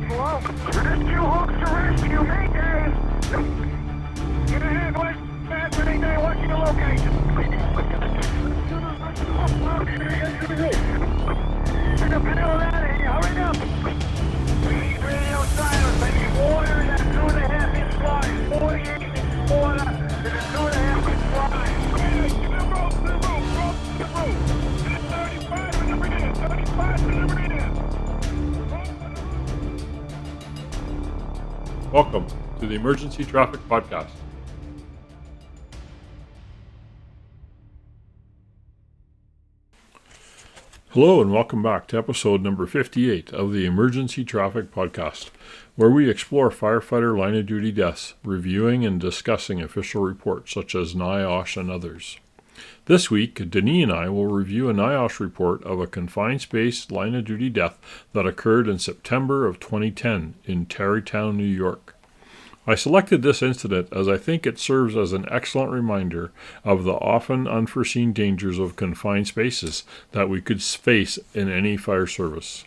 Hello? Rescue hooks to rescue, Mayday! Get ahead, West. Fast, Mayday, what's your location? Get the panel out of here, hurry up! We need radio silence, I need water in that 2.5-inch line. 48 inch water in a 2.5-inch line. To the rope, to the rope, to the rope! 35 in the rear, 35 in the rear! Welcome to the Emergency Traffic Podcast. Hello and welcome back to episode number 58 of the Emergency Traffic Podcast, where we explore firefighter line of duty deaths, reviewing and discussing official reports such as NIOSH and others. This week, Denis and I will review a NIOSH report of a confined space line of duty death that occurred in September of 2010 in Tarrytown, New York. I selected this incident as I think it serves as an excellent reminder of the often unforeseen dangers of confined spaces that we could face in any fire service.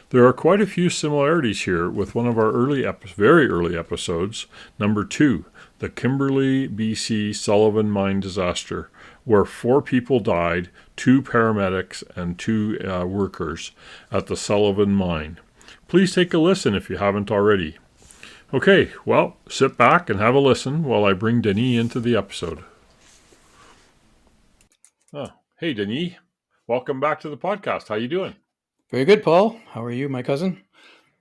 There are quite a few similarities here with one of our very early episodes, number 2, the Kimberley, BC Sullivan Mine disaster, where 4 people died, 2 paramedics and 2 workers at the Sullivan Mine. Please take a listen if you haven't already. Okay, well, sit back and have a listen while I bring Denis into the episode. Oh, hey, Denis. Welcome back to the podcast. How you doing? Very good, Paul. How are you, my cousin?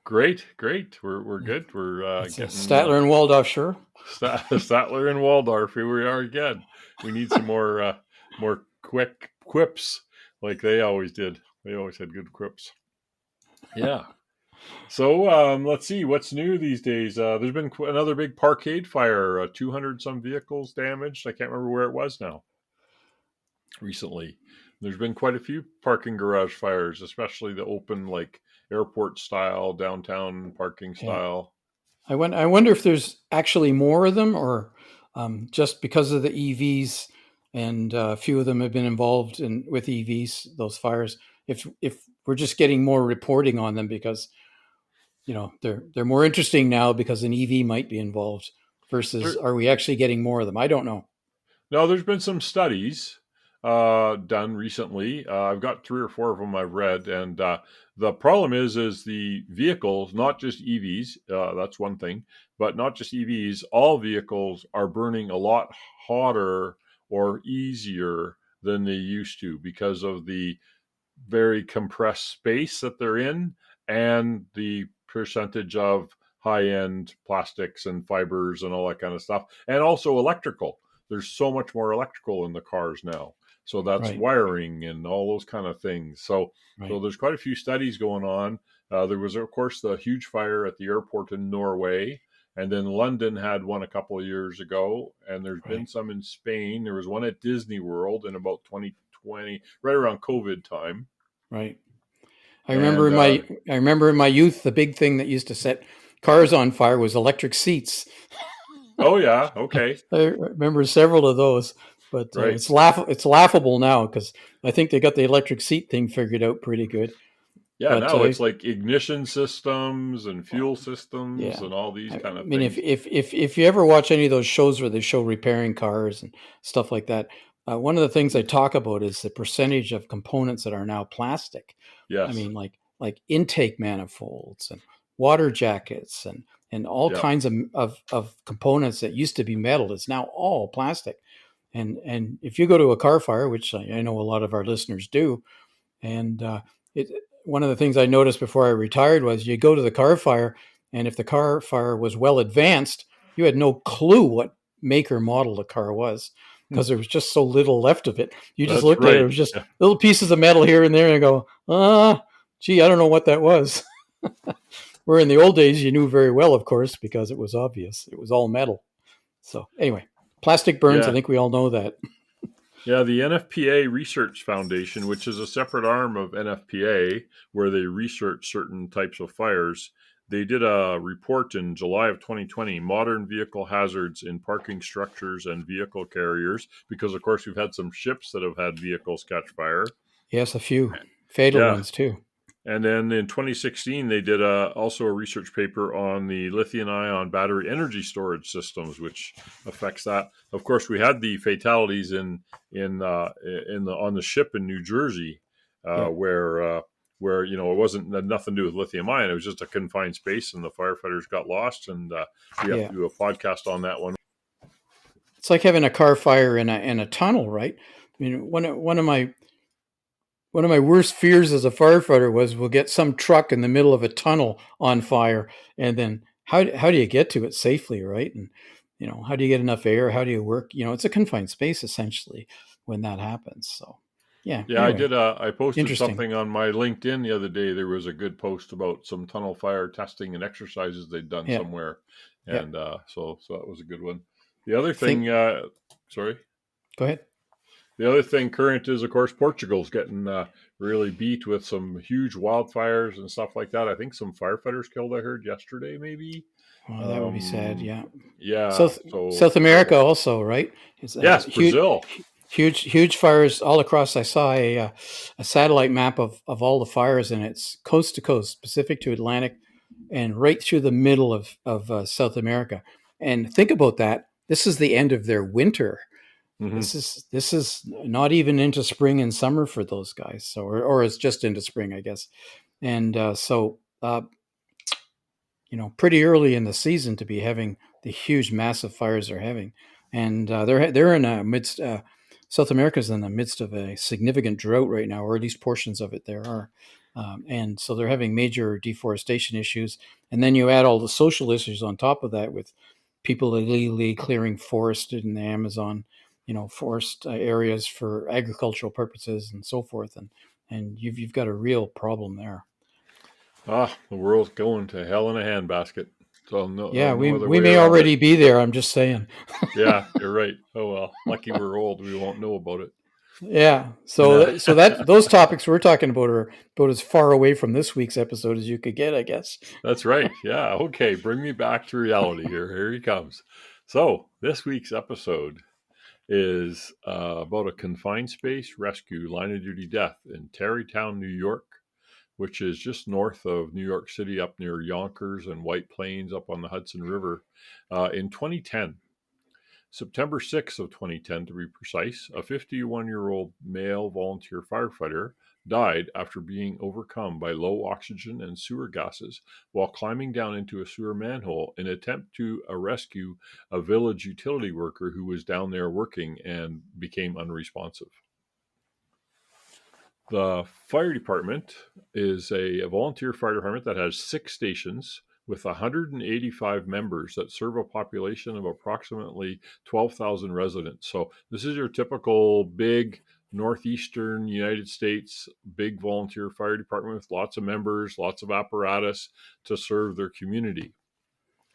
Great. We're good. We're getting Statler and Waldorf, sure. Statler and Waldorf. Here we are again. We need some more quick quips like they always did. They always had good quips. Yeah. So let's see what's new these days. There's been another big parkade fire. 200 some vehicles damaged. I can't remember where it was now. Recently, there's been quite a few parking garage fires, especially the open like airport style, downtown parking style. I wonder if there's actually more of them, or just because of the EVs, and a few of them have been involved with EVs. Those fires. If we're just getting more reporting on them because they're more interesting now because an EV might be involved versus are we actually getting more of them? I don't know. No, there's been some studies done recently. I've got 3 or 4 of them I've read, and the problem is the vehicles, not just EVs, that's one thing, but not just EVs, all vehicles are burning a lot hotter or easier than they used to because of the very compressed space that they're in and the percentage of high-end plastics and fibers and all that kind of stuff, and also electrical. There's so much more electrical in the cars now, so that's right. Wiring and all those kind of things. So there's quite a few studies going on. There was, of course, the huge fire at the airport in Norway, and then London had one a couple of years ago, and there's been some in Spain. There was one at Disney World in about 2020, right around COVID time. Right. I remember in my youth, the big thing that used to set cars on fire was electric seats. Oh yeah, okay. I remember several of those, but it's laughable now because I think they got the electric seat thing figured out pretty good. Yeah, now it's like ignition systems and fuel systems and all these kind of things. I mean, if you ever watch any of those shows where they show repairing cars and stuff like that, one of the things I talk about is the percentage of components that are now plastic. Yes. I mean, like intake manifolds and water jackets and all kinds of components that used to be metal. It's now all plastic. And if you go to a car fire, which I know a lot of our listeners do, and one of the things I noticed before I retired was you go to the car fire, and if the car fire was well advanced, you had no clue what make or model the car was because there was just so little left of it. You just looked at it, it was just little pieces of metal here and there, and you go, gee, I don't know what that was. Where in the old days, you knew very well, of course, because it was obvious. It was all metal. So anyway, plastic burns, I think we all know that. Yeah, the NFPA Research Foundation, which is a separate arm of NFPA, where they research certain types of fires, they did a report in July of 2020, Modern Vehicle Hazards in Parking Structures and Vehicle Carriers, because, of course, we've had some ships that have had vehicles catch fire. Yes, a few. Fatal ones, too. And then in 2016, they did also a research paper on the lithium-ion battery energy storage systems, which affects that. Of course, we had the fatalities on the ship in New Jersey, Yeah. where it wasn't had nothing to do with lithium-ion. It was just a confined space, and the firefighters got lost. And we have Yeah. to do a podcast on that one. It's like having a car fire in a tunnel, right? I mean, one of my worst fears as a firefighter was we'll get some truck in the middle of a tunnel on fire, and then how do you get to it safely, right? And how do you get enough air? How do you work? It's a confined space essentially when that happens. So, yeah. Yeah, I Anyway, did. I posted interesting. something on my LinkedIn the other day. There was a good post about some tunnel fire testing and exercises they'd done Yeah. somewhere, Yeah. and so that was a good one. The other thing, Think. sorry, Go ahead. the other thing current is, of course, Portugal's getting really beat with some huge wildfires and stuff like that. I think some firefighters killed. I heard yesterday, maybe. Oh, that would be sad. Um, Yeah. yeah. South America So also, right? It's yes, huge, Brazil. huge fires all across. I saw a satellite map of all the fires, and it's coast to coast, Pacific to Atlantic, and right through the middle of South America. And think about that. This is the end of their winter. Hmm. This is not even into spring and summer for those guys. So, or it's just into spring, I guess. And pretty early in the season to be having the huge, massive fires they're having, and they're in a midst. South America's in the midst of a significant drought right now, or at least portions of it there are, and so they're having major deforestation issues. And then you add all the social issues on top of that, with people illegally clearing forest in the Amazon, forest areas for agricultural purposes and so forth, and you've got a real problem there. The world's going to hell in a handbasket. So Yeah, no other we way may around it. already be there. I'm just saying. Yeah, you're right. Oh well, lucky we're old. We won't know about it. Yeah. No, So that those topics we're talking about are about as far away from this week's episode as you could get, I guess. that's right. Yeah. Okay. Bring me back to reality here. Here he comes. So this week's episode is about a confined space rescue line of duty death in Tarrytown, New York, which is just north of New York City, up near Yonkers and White Plains, up on the Hudson River, in 2010. September 6th of 2010, to be precise, a 51-year-old male volunteer firefighter died after being overcome by low oxygen and sewer gases while climbing down into a sewer manhole in an attempt to rescue a village utility worker who was down there working and became unresponsive. The fire department is a volunteer fire department that has 6 stations with 185 members that serve a population of approximately 12,000 residents. So this is your typical big northeastern United States big volunteer fire department with lots of members, lots of apparatus to serve their community.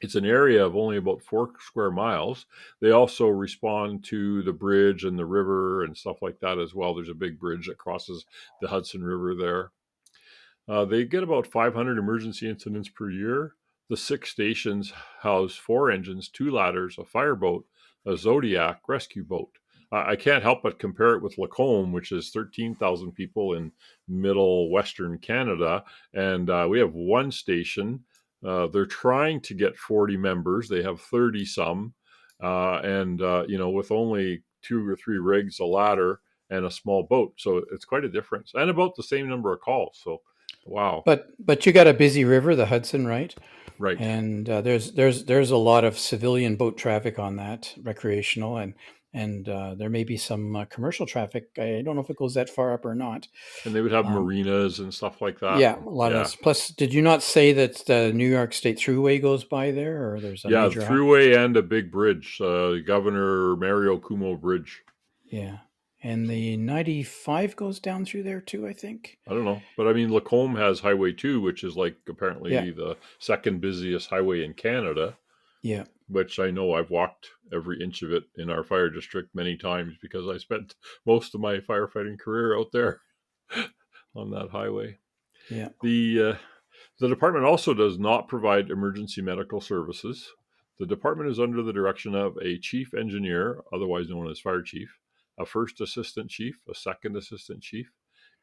It's an area of only about 4 square miles. They also respond to the bridge and the river and stuff like that as well. There's a big bridge that crosses the Hudson River there. They get about 500 emergency incidents per year. The 6 stations house 4 engines, 2 ladders, a fireboat, a Zodiac rescue boat. I can't help but compare it with Lacombe, which is 13,000 people in middle western Canada. And we have 1 station. They're trying to get 40 members. They have 30 some. With only 2 or 3 rigs, a ladder, and a small boat. So it's quite a difference. And about the same number of calls. So wow. But you got a busy river, the Hudson, right? Right. And there's a lot of civilian boat traffic on that, recreational, and there may be some commercial traffic. I don't know if it goes that far up or not. And they would have Um, marinas and stuff like that. yeah, a lot of Yeah. this. Plus, did you not say that the New York State Thruway goes by there, or there's a Yeah, the major? thruway and a big bridge, Governor Mario Cuomo Bridge. Yeah, and the 95 goes down through there too, I think. I don't know. But I mean, Lacombe has Highway 2, which is like Yeah, apparently the second busiest highway in Canada, yeah, which I know I've walked every inch of it in our fire district many times because I spent most of my firefighting career out there on that highway. yeah. The department also does not provide emergency medical services. The department is under the direction of a chief engineer, otherwise known as fire chief, a first assistant chief, a second assistant chief,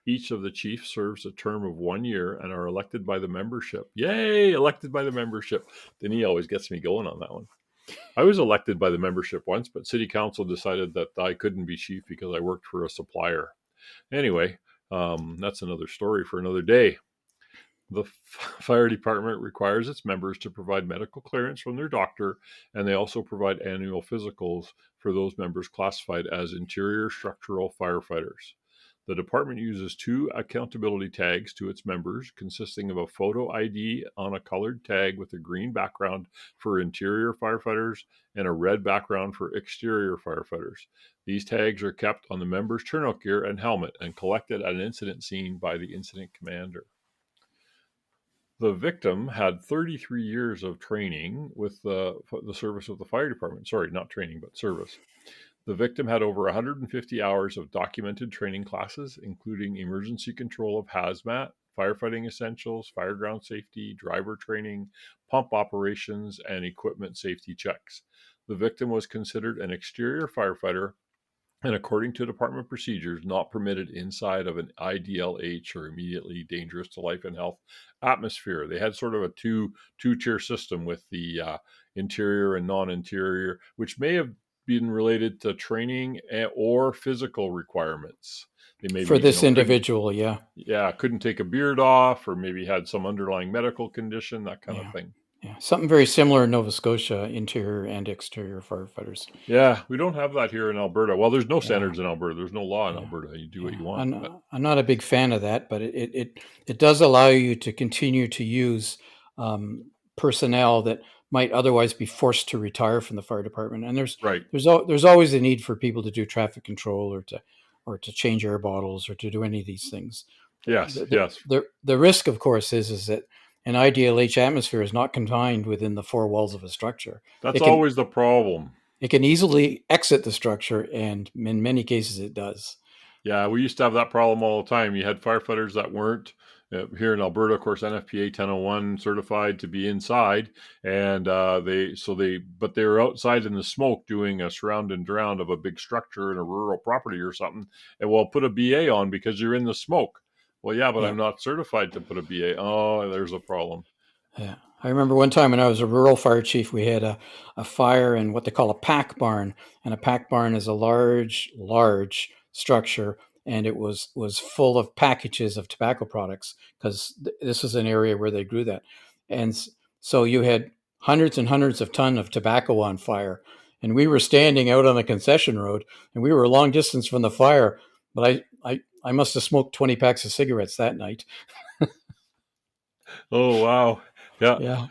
Each of the chiefs serves a term of 1 year and are elected by the membership. Yay, elected by the membership. Denny always gets me going on that one. I was elected by the membership once, but city council decided that I couldn't be chief because I worked for a supplier. Anyway, that's another story for another day. The fire department requires its members to provide medical clearance from their doctor, and they also provide annual physicals for those members classified as interior structural firefighters. The department uses 2 accountability tags to its members, consisting of a photo ID on a colored tag with a green background for interior firefighters and a red background for exterior firefighters. These tags are kept on the members' turnout gear and helmet and collected at an incident scene by the incident commander. The victim had 33 years of training with the service of the fire department. Sorry, not training, but service. The victim had over 150 hours of documented training classes, including emergency control of hazmat, firefighting essentials, fireground safety, driver training, pump operations, and equipment safety checks. The victim was considered an exterior firefighter and, according to department procedures, not permitted inside of an IDLH, or immediately dangerous to life and health, atmosphere. They had sort of a two-tier system with the interior and non-interior, which may have been related to training or physical requirements. They maybe For this individual, couldn't take a beard off, or maybe had some underlying medical condition, that kind of thing. Yeah, something very similar in Nova Scotia, interior and exterior firefighters. Yeah, we don't have that here in Alberta. Well, there's no standards in Alberta. There's no law in Alberta. You do what you want. I'm not a big fan of that, but it does allow you to continue to use personnel that might otherwise be forced to retire from the fire department. And there's always a need for people to do traffic control or to change air bottles or to do any of these things. Yes. The risk, of course, is that an IDLH atmosphere is not confined within the 4 walls of a structure. That's always the problem. It can easily exit the structure, and in many cases it does. Yeah, we used to have that problem all the time. You had firefighters that weren't, here in Alberta, of course, NFPA 1001 certified to be inside, and but they were outside in the smoke doing a surround and drown of a big structure in a rural property or something, and we'll put a BA on because you're in the smoke. Well, yeah, but I'm not certified to put a BA. Oh, there's a problem. Yeah. I remember one time when I was a rural fire chief, we had a fire in what they call a pack barn. And a pack barn is a large structure. And it was full of packages of tobacco products, because this was an area where they grew that. And so you had hundreds and hundreds of tons of tobacco on fire. And we were standing out on the concession road, and we were a long distance from the fire. But I must have smoked 20 packs of cigarettes that night. Oh, wow. Yeah.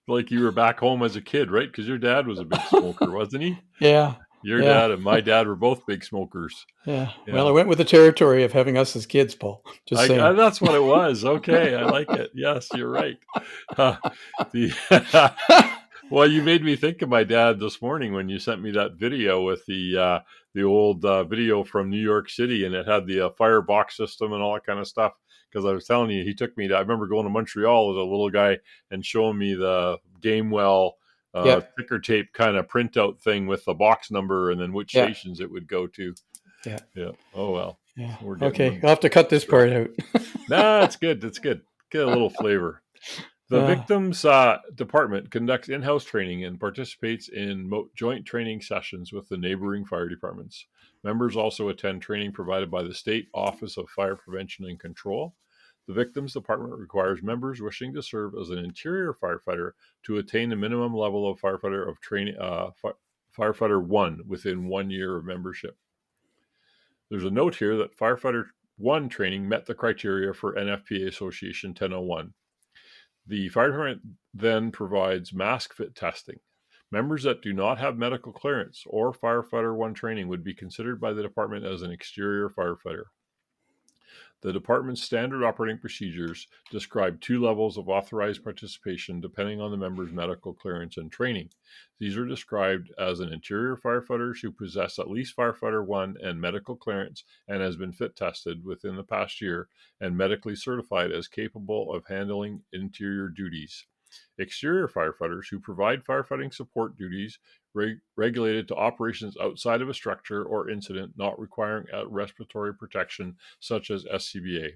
Like you were back home as a kid, right? Because your dad was a big smoker, wasn't he? Yeah. Your dad and my dad were both big smokers. Yeah. Well, I went with the territory of having us as kids, Paul. Just saying. That's what it was. Okay. I like it. Yes, you're right. Well, you made me think of my dad this morning when you sent me that video with the old video from New York City, and it had the firebox system and all that kind of stuff. Because I was telling you, he took me I remember going to Montreal as a little guy and showing me the Gamewell ticker tape kind of printout thing with the box number and then which stations it would go to. Yeah. Oh, well. Yeah. Okay. I'll have to cut this part out. Nah, it's good. It's good. Get a little flavor. The victims department conducts in-house training and participates in joint training sessions with the neighboring fire departments. Members also attend training provided by the State Office of Fire Prevention and Control. The victims department requires members wishing to serve as an interior firefighter to attain the minimum level of firefighter of training, firefighter 1 within 1 year of membership. There's a note here that firefighter 1 training met the criteria for NFPA Association 1001. The fire department then provides mask fit testing. Members that do not have medical clearance or firefighter 1 training would be considered by the department as an exterior firefighter. The department's standard operating procedures describe 2 levels of authorized participation depending on the member's medical clearance and training. These are described as an interior firefighters who possess at least firefighter 1 and medical clearance and has been fit tested within the past year and medically certified as capable of handling interior duties. Exterior firefighters who provide firefighting support duties regulated to operations outside of a structure or incident not requiring respiratory protection, such as SCBA.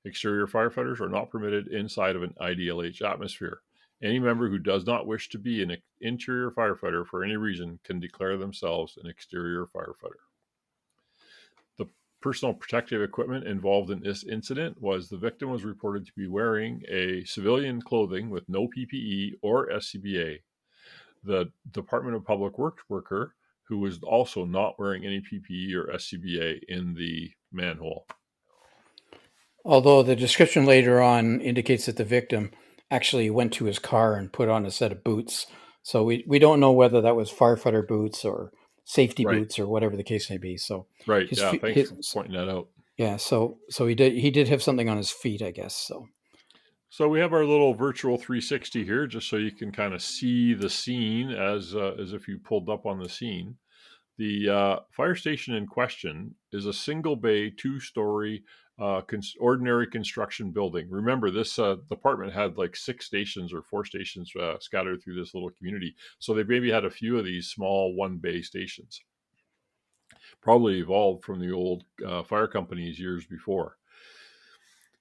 Exterior firefighters are not permitted inside of an IDLH atmosphere. Any member who does not wish to be an interior firefighter for any reason can declare themselves an exterior firefighter. The personal protective equipment involved in this incident was the victim was reported to be wearing a civilian clothing with no PPE or SCBA. The Department of Public Works worker, who was also not wearing any PPE or SCBA in the manhole. Although the description later on indicates that the victim actually went to his car and put on a set of boots. So we don't know whether that was firefighter boots or safety boots or whatever the case may be. So thanks for pointing that out. Yeah, so he did have something on his feet, I guess. So we have our little virtual 360 here, just so you can kind of see the scene as if you pulled up on the scene. The fire station in question is a single bay, 2-story ordinary construction building. Remember, this department had like 6 stations or 4 stations scattered through this little community. So they maybe had a few of these small 1-bay stations. Probably evolved from the old fire companies years before.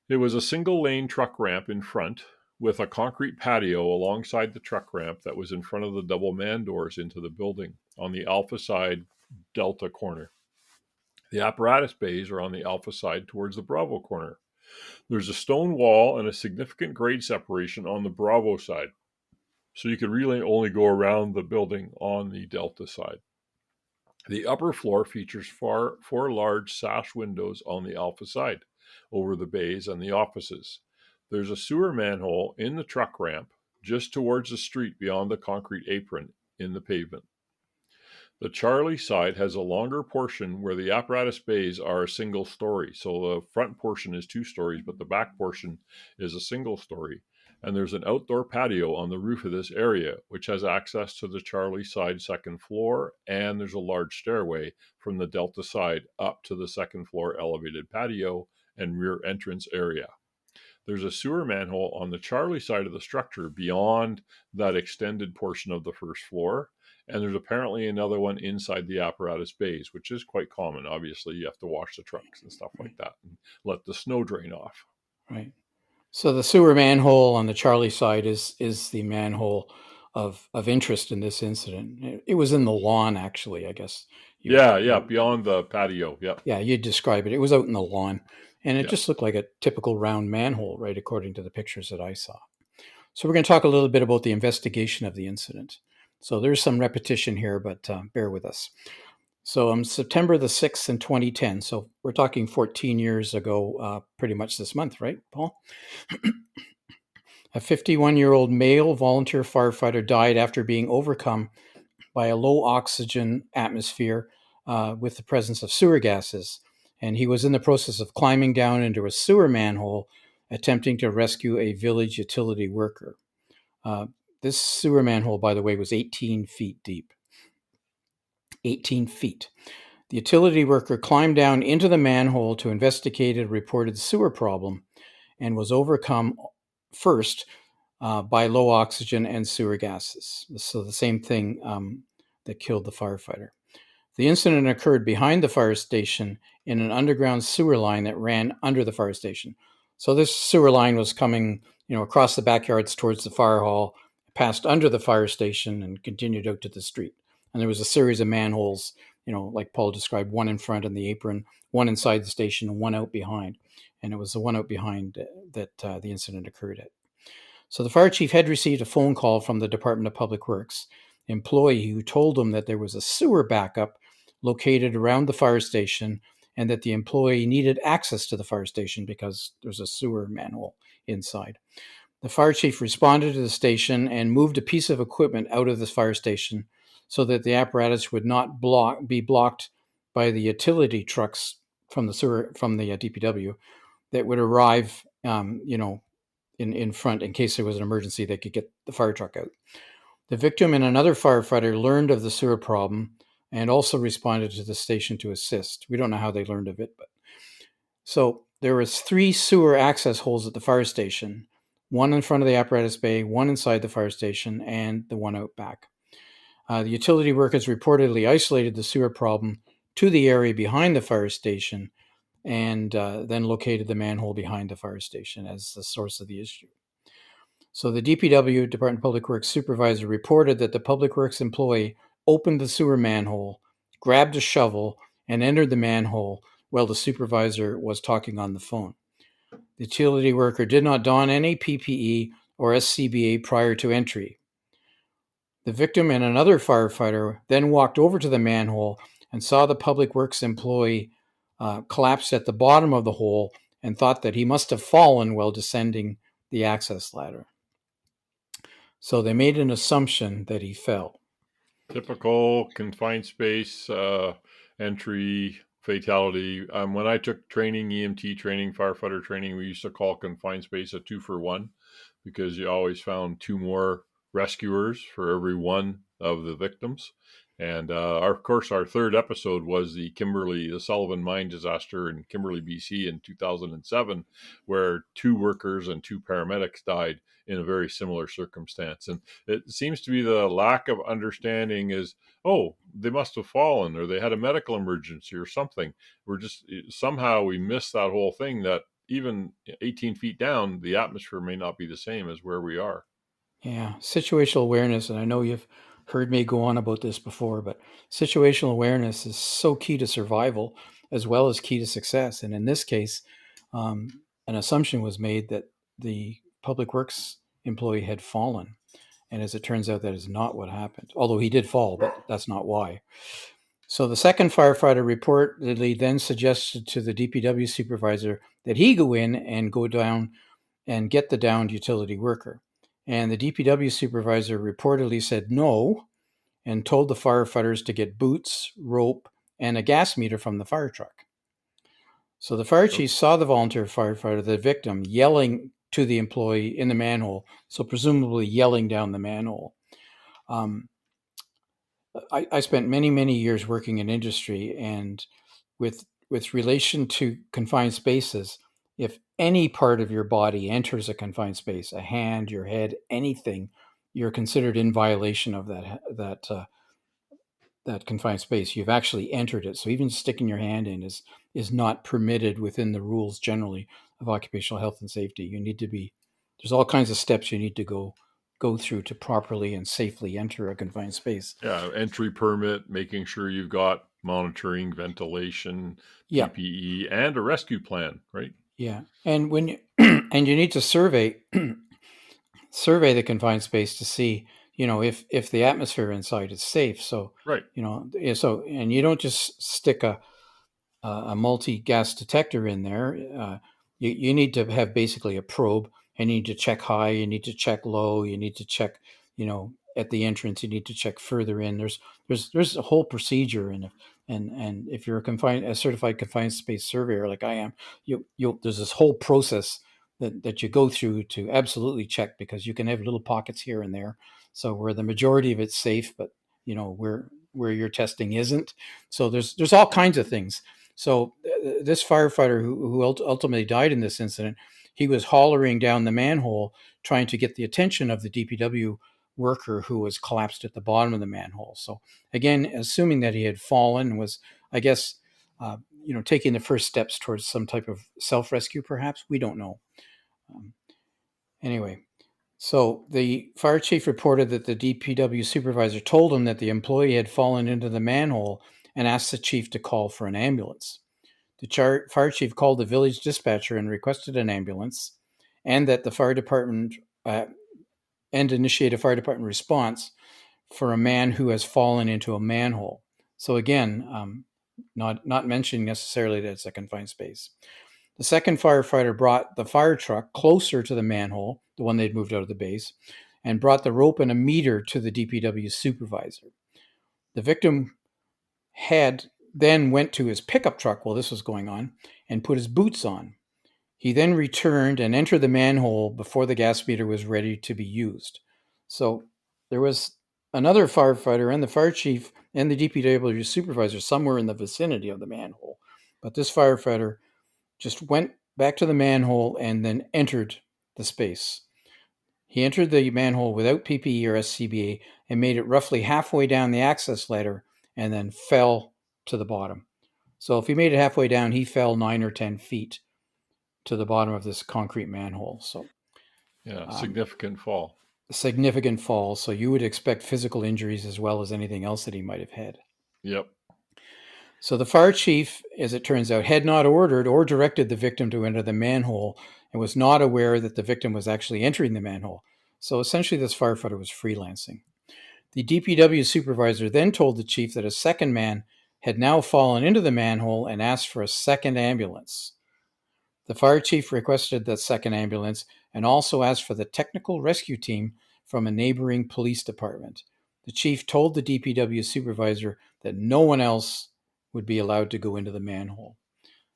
It was a single-lane truck ramp in front with a concrete patio alongside the truck ramp that was in front of the double man doors into the building on the Alpha side Delta corner. The apparatus bays are on the Alpha side towards the Bravo corner. There's a stone wall and a significant grade separation on the Bravo side, so you can really only go around the building on the Delta side. The upper floor features 4 large sash windows on the Alpha side over the bays and the offices. There's a sewer manhole in the truck ramp just towards the street beyond the concrete apron in the pavement. The Charlie side has a longer portion where the apparatus bays are a single story. So the front portion is 2 stories, but the back portion is a single story. And there's an outdoor patio on the roof of this area, which has access to the Charlie side second floor, and there's a large stairway from the Delta side up to the second floor elevated patio and rear entrance area. There's a sewer manhole on the Charlie side of the structure beyond that extended portion of the first floor, and there's apparently another one inside the apparatus bays, which is quite common. Obviously, you have to wash the trucks and stuff like that and let the snow drain off. Right. So the sewer manhole on the Charlie side is the manhole of interest in this incident. It was in the lawn, actually, I guess. Beyond the patio. Yeah, you'd describe it. It was out in the lawn, and it just looked like a typical round manhole, right, according to the pictures that I saw. So we're going to talk a little bit about the investigation of the incident. So there's some repetition here, but bear with us. So on September the 6th in 2010, so we're talking 14 years ago, pretty much this month, right, Paul? A 51-year-old male volunteer firefighter died after being overcome by a low oxygen atmosphere with the presence of sewer gases. And he was in the process of climbing down into a sewer manhole, attempting to rescue a village utility worker. This sewer manhole, by the way, was 18 feet deep. 18 feet. The utility worker climbed down into the manhole to investigate a reported sewer problem and was overcome first by low oxygen and sewer gases. So the same thing that killed the firefighter. The incident occurred behind the fire station in an underground sewer line that ran under the fire station. So this sewer line was coming, across the backyards towards the fire hall, passed under the fire station and continued out to the street. And there was a series of manholes, like Paul described, one in front on the apron, one inside the station, and one out behind. And it was the one out behind that the incident occurred at. So the fire chief had received a phone call from the Department of Public Works employee who told him that there was a sewer backup located around the fire station and that the employee needed access to the fire station because there's a sewer manhole inside. The fire chief responded to the station and moved a piece of equipment out of the fire station so that the apparatus would not be blocked by the utility trucks from the DPW that would arrive, in front in case there was an emergency. They could get the fire truck out. The victim and another firefighter learned of the sewer problem and also responded to the station to assist. We don't know how they learned of it, but so there was 3 sewer access holes at the fire station. one in front of the apparatus bay, one inside the fire station, and the one out back. The utility workers reportedly isolated the sewer problem to the area behind the fire station and then located the manhole behind the fire station as the source of the issue. So the DPW, Department of Public Works supervisor, reported that the Public Works employee opened the sewer manhole, grabbed a shovel, and entered the manhole while the supervisor was talking on the phone. The utility worker did not don any PPE or SCBA prior to entry. The victim and another firefighter then walked over to the manhole and saw the Public Works employee collapse at the bottom of the hole and thought that he must have fallen while descending the access ladder. So they made an assumption that he fell. Typical confined space entry fatality. When I took training, EMT training, firefighter training, we used to call confined space a 2-for-1 because you always found 2 more rescuers for every one of the victims. And of course, our third episode was the Sullivan mine disaster in Kimberley, BC in 2007, where 2 workers and 2 paramedics died in a very similar circumstance. And it seems to be the lack of understanding is, oh, they must have fallen or they had a medical emergency or something. Somehow we missed that whole thing, that even 18 feet down, the atmosphere may not be the same as where we are. Yeah, situational awareness, and I know you've heard me go on about this before, but situational awareness is so key to survival as well as key to success. And in this case, an assumption was made that the Public Works employee had fallen. And as it turns out, that is not what happened. Although he did fall, but that's not why. So the second firefighter reportedly then suggested to the DPW supervisor that he go in and go down and get the downed utility worker. And the DPW supervisor reportedly said no and told the firefighters to get boots, rope, and a gas meter from the fire truck. So the fire chief saw the volunteer firefighter, the victim, yelling to the employee in the manhole, so presumably yelling down the manhole. I spent many years working in industry, and with relation to confined spaces, if any part of your body enters a confined space, a hand, your head, anything, you're considered in violation of that confined space. You've actually entered it. So even sticking your hand in is not permitted within the rules generally of occupational health and safety. There's all kinds of steps you need to go through to properly and safely enter a confined space. Yeah, entry permit, making sure you've got monitoring, ventilation, PPE, and a rescue plan, right? Yeah, and when you and you need to survey the confined space to see, if the atmosphere inside is safe. So right, and you don't just stick a multi-gas detector in there. You need to have basically a probe, and you need to check high, you need to check low, you need to check, at the entrance, you need to check further in. There's a whole procedure, and if you're a certified confined space surveyor like I am, there's this whole process that you go through to absolutely check, because you can have little pockets here and there, so where the majority of it's safe, but where your testing isn't. So there's all kinds of things. So this firefighter who ultimately died in this incident, he was hollering down the manhole trying to get the attention of the DPW worker who was collapsed at the bottom of the manhole. So again, assuming that he had fallen, was, I guess, taking the first steps towards some type of self-rescue, perhaps. We don't know. Anyway, so the fire chief reported that the DPW supervisor told him that the employee had fallen into the manhole and asked the chief to call for an ambulance. The fire chief called the village dispatcher and requested an ambulance, and that the fire department and initiate a fire department response for a man who has fallen into a manhole. So again, not mentioning necessarily that it's a confined space. The second firefighter brought the fire truck closer to the manhole, the one they'd moved out of the base, and brought the rope and a meter to the DPW supervisor. The victim then went to his pickup truck while this was going on and put his boots on. He then returned and entered the manhole before the gas meter was ready to be used. So there was another firefighter and the fire chief and the DPW supervisor somewhere in the vicinity of the manhole. But this firefighter just went back to the manhole and then entered the space. He entered the manhole without PPE or SCBA and made it roughly halfway down the access ladder and then fell to the bottom. So if he made it halfway down, he fell 9 or 10 feet to the bottom of this concrete manhole. So significant fall. Significant fall. So you would expect physical injuries as well as anything else that he might have had. Yep. So the fire chief, as it turns out, had not ordered or directed the victim to enter the manhole and was not aware that the victim was actually entering the manhole. So essentially, this firefighter was freelancing. The DPW supervisor then told the chief that a second man had now fallen into the manhole and asked for a second ambulance. The fire chief requested that second ambulance and also asked for the technical rescue team from a neighboring police department. The chief told the DPW supervisor that no one else would be allowed to go into the manhole.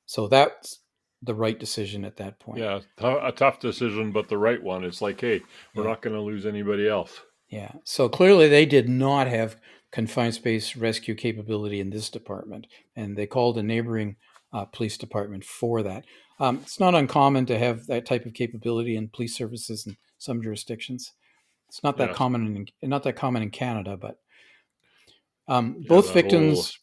So that's the right decision at that point. Yeah, a tough decision, but the right one. It's like, hey, we're not going to lose anybody else. Yeah. So clearly they did not have confined space rescue capability in this department, and they called a neighboring police department for that. It's not uncommon to have that type of capability in police services in some jurisdictions. It's not that common in Canada, but both victims.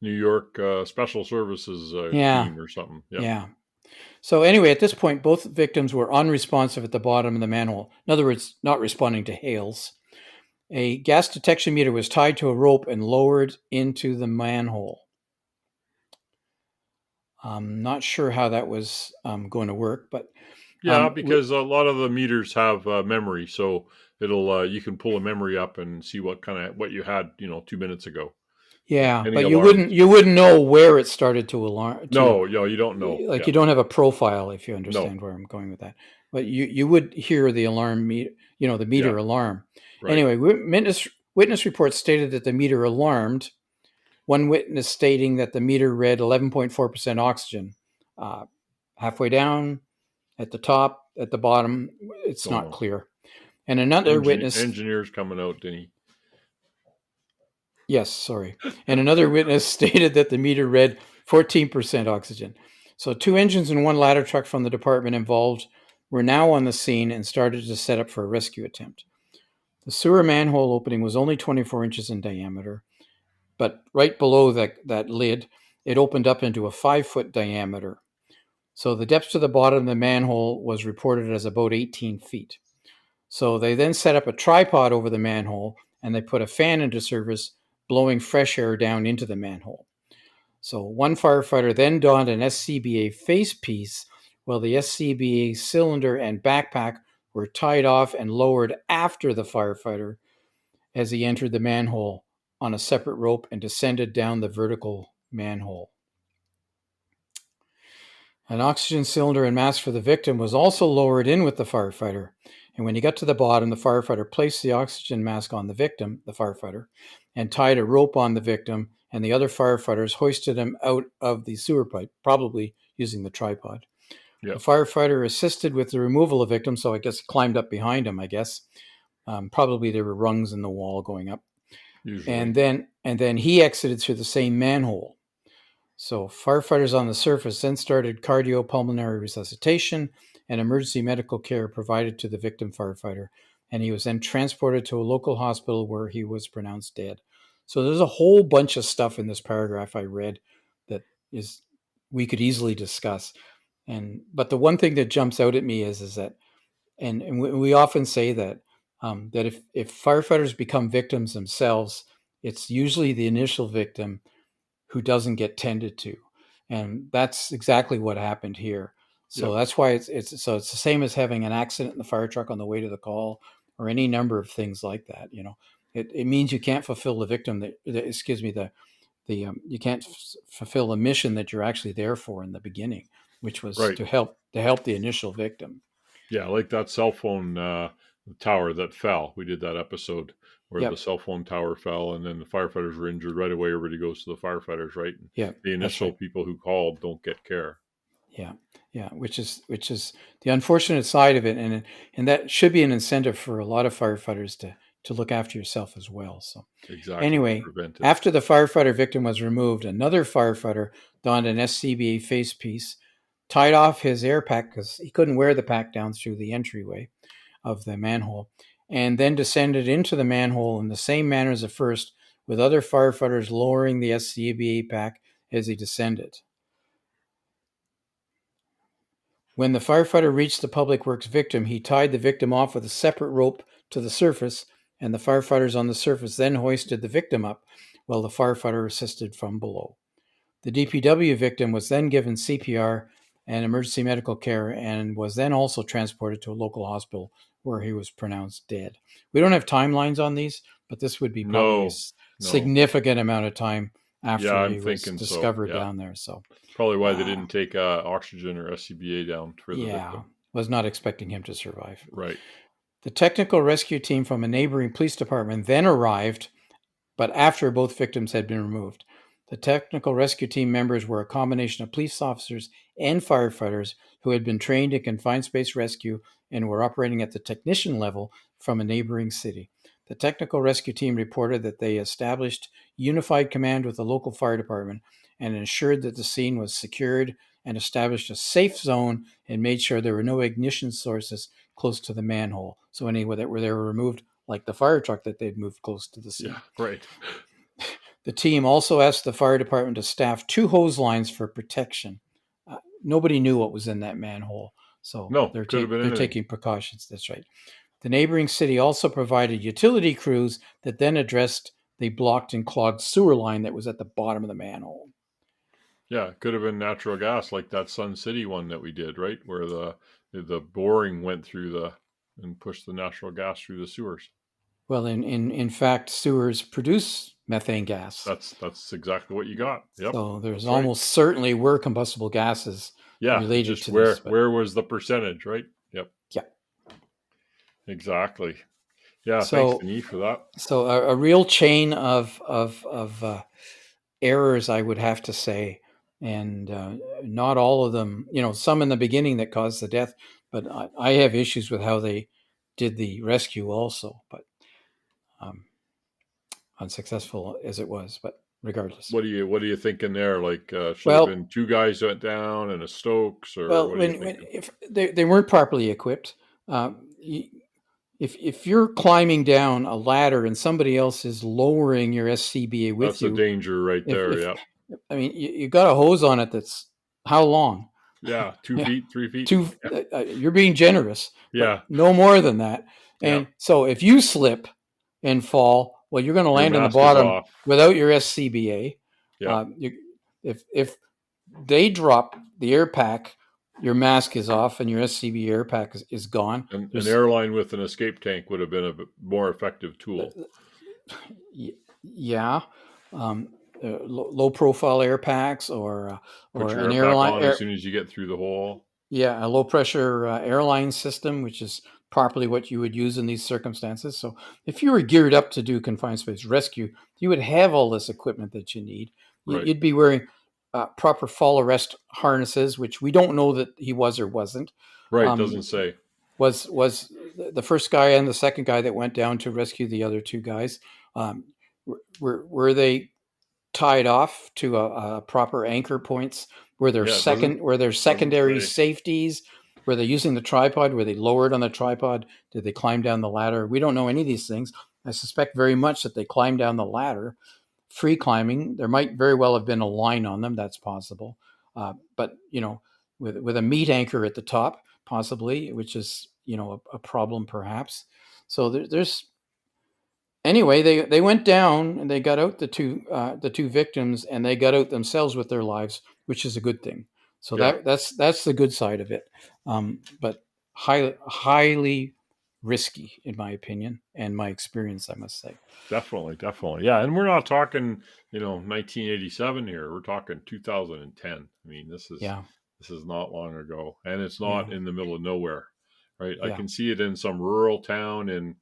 New York Special Services team or something. Yep. Yeah. So anyway, at this point, both victims were unresponsive at the bottom of the manhole. In other words, not responding to hails. A gas detection meter was tied to a rope and lowered into the manhole. I'm not sure how that was going to work, but because a lot of the meters have memory, so it'll you can pull a memory up and see what you had 2 minutes ago. Yeah, but you wouldn't know where it started to alarm. No, you don't know. Like you don't have a profile, if you understand where I'm going with that. But you would hear the alarm meter, the meter alarm. Right. Anyway, witness reports stated that the meter alarmed. One witness stating that the meter read 11.4% oxygen. Halfway down, at the top, at the bottom, it's not clear. And another witness... Engineer's coming out, didn't he? Yes, sorry. And another witness stated that the meter read 14% oxygen. So 2 engines and 1 ladder truck from the department involved were now on the scene and started to set up for a rescue attempt. The sewer manhole opening was only 24 inches in diameter, but right below that lid, it opened up into a 5-foot diameter. So the depth to the bottom of the manhole was reported as about 18 feet. So they then set up a tripod over the manhole and they put a fan into service, blowing fresh air down into the manhole. So one firefighter then donned an SCBA face piece while the SCBA cylinder and backpack were tied off and lowered after the firefighter as he entered the manhole on a separate rope and descended down the vertical manhole. An oxygen cylinder and mask for the victim was also lowered in with the firefighter. And when he got to the bottom, the firefighter placed the oxygen mask on the victim, the firefighter, and tied a rope on the victim, and the other firefighters hoisted him out of the sewer pipe, probably using the tripod. Yep. The firefighter assisted with the removal of the victim, so I guess climbed up behind him, probably there were rungs in the wall going up. Usually. And then he exited through the same manhole. So firefighters on the surface then started cardiopulmonary resuscitation and emergency medical care provided to the victim firefighter, and he was then transported to a local hospital where he was pronounced dead. So there's a whole bunch of stuff in this paragraph I read that we could easily discuss. But the one thing that jumps out at me is that, and we often say that if firefighters become victims themselves, it's usually the initial victim who doesn't get tended to, and that's exactly what happened here. So that's why it's the same as having an accident in the fire truck on the way to the call, or any number of things like that. It means you can't fulfill the victim you can't fulfill the mission that you're actually there for in the beginning, which was to help the initial victim. Yeah, like that cell phone tower that fell. We did that episode where the cell phone tower fell, and then the firefighters were injured right away. Everybody goes to the firefighters, right? Yeah, the initial people who called don't get care. Yeah, which is the unfortunate side of it, and that should be an incentive for a lot of firefighters to look after yourself as well. So exactly. Anyway, after the firefighter victim was removed, another firefighter donned an SCBA face piece, tied off his air pack because he couldn't wear the pack down through the entryway, of the manhole, and then descended into the manhole in the same manner as the first, with other firefighters lowering the SCBA pack as he descended. When the firefighter reached the public works victim, he tied the victim off with a separate rope to the surface, and the firefighters on the surface then hoisted the victim up while the firefighter assisted from below. The DPW victim was then given CPR and emergency medical care and was then also transported to a local hospital where he was pronounced dead. We don't have timelines on these, but this would be probably a significant amount of time after he was discovered down there. So probably why they didn't take oxygen or SCBA down for the victim. Was not expecting him to survive. Right. The technical rescue team from a neighboring police department then arrived, but after both victims had been removed. The technical rescue team members were a combination of police officers and firefighters who had been trained in confined space rescue and were operating at the technician level from a neighboring city. The technical rescue team reported that they established unified command with the local fire department and ensured that the scene was secured and established a safe zone and made sure there were no ignition sources close to the manhole. So any that were there were removed, like the fire truck that they'd moved close to the scene. Yeah, right. The team also asked the fire department to staff 2 hose lines for protection. Nobody knew what was in that manhole, so they're taking precautions. That's right. The neighboring city also provided utility crews that then addressed the blocked and clogged sewer line that was at the bottom of the manhole. Yeah, it could have been natural gas, like that Sun City one that we did, right, where the boring went through and pushed the natural gas through the sewers. Well, in fact, sewers produce methane gas. That's exactly what you got. Yep. So there's almost certainly were combustible gases related to this. Where was the percentage, right? Yep. Yeah. Exactly. Yeah. Thanks, Denis, for that. So a real chain of errors, I would have to say, and not all of them. Some in the beginning that caused the death, but I have issues with how they did the rescue also. But unsuccessful as it was, but regardless. What are you thinking there? Like, should have been 2 guys that went down and a Stokes, or if they weren't properly equipped, if you're climbing down a ladder and somebody else is lowering your SCBA with you, that's a danger right there. Yeah. I mean, you got a hose on it that's how long? Yeah, 2 feet, 3 feet. You're being generous. Yeah. No more than that. And so if you slip and fall, well, you're going to land on the bottom without your SCBA. Yeah. If they drop the air pack, your mask is off and your SCBA air pack is gone. And an airline with an escape tank would have been a more effective tool. Yeah. Low profile air packs or an airline as soon as you get through the hole. Yeah, a low pressure airline system, which is properly what you would use in these circumstances. So if you were geared up to do confined space rescue, you would have all this equipment that you need. Right. You'd be wearing proper fall arrest harnesses, which we don't know that he was or wasn't. Right, doesn't say. Was the first guy and the second guy that went down to rescue the other 2 guys, were they tied off to a proper anchor points? Were there secondary safeties? Were they using the tripod? Were they lowered on the tripod? Did they climb down the ladder? We don't know any of these things. I suspect very much that they climbed down the ladder, free climbing. There might very well have been a line on them. That's possible. But, with a meat anchor at the top, possibly, which is, a problem perhaps. So there's... Anyway, they went down and they got out the two victims, and they got out themselves with their lives, which is a good thing. So that's the good side of it. But highly risky, in my opinion and my experience, I must say. Definitely. Yeah, and we're not talking 1987 here. We're talking 2010. I mean, this is not long ago, and it's not in the middle of nowhere, right? I can see it in some rural town in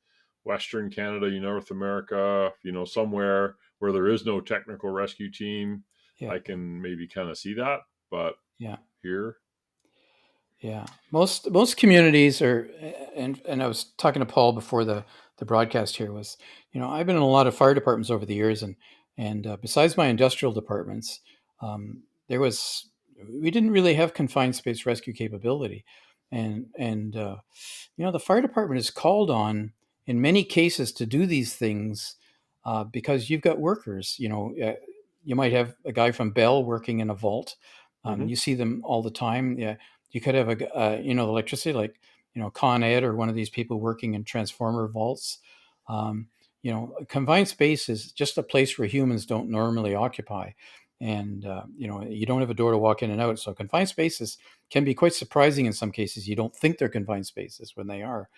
Western Canada, North America, somewhere where there is no technical rescue team. I can maybe kind of see that, but here. Yeah. Most communities are, and I was talking to Paul before the broadcast here, was, I've been in a lot of fire departments over the years, and besides my industrial departments, we didn't really have confined space rescue capability. and the fire department is called on in many cases to do these things because you've got workers. You might have a guy from Bell working in a vault. You see them all the time. Yeah, you could have electricity, like Con Ed or one of these people working in transformer vaults. Confined space is just a place where humans don't normally occupy, and you don't have a door to walk in and out. So confined spaces can be quite surprising in some cases. You don't think they're confined spaces when they are.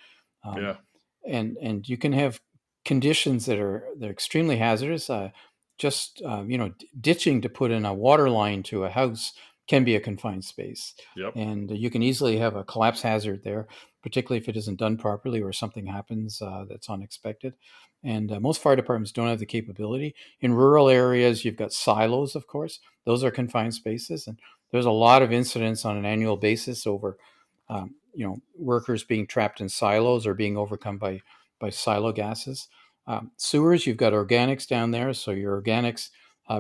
Yeah. And you can have conditions they're extremely hazardous. Ditching to put in a water line to a house can be a confined space. Yep. And you can easily have a collapse hazard there, particularly if it isn't done properly or something happens that's unexpected. And most fire departments don't have the capability. In rural areas, you've got silos, of course. Those are confined spaces. And there's a lot of incidents on an annual basis over workers being trapped in silos or being overcome by silo gases. Sewers, you've got organics down there, so your organics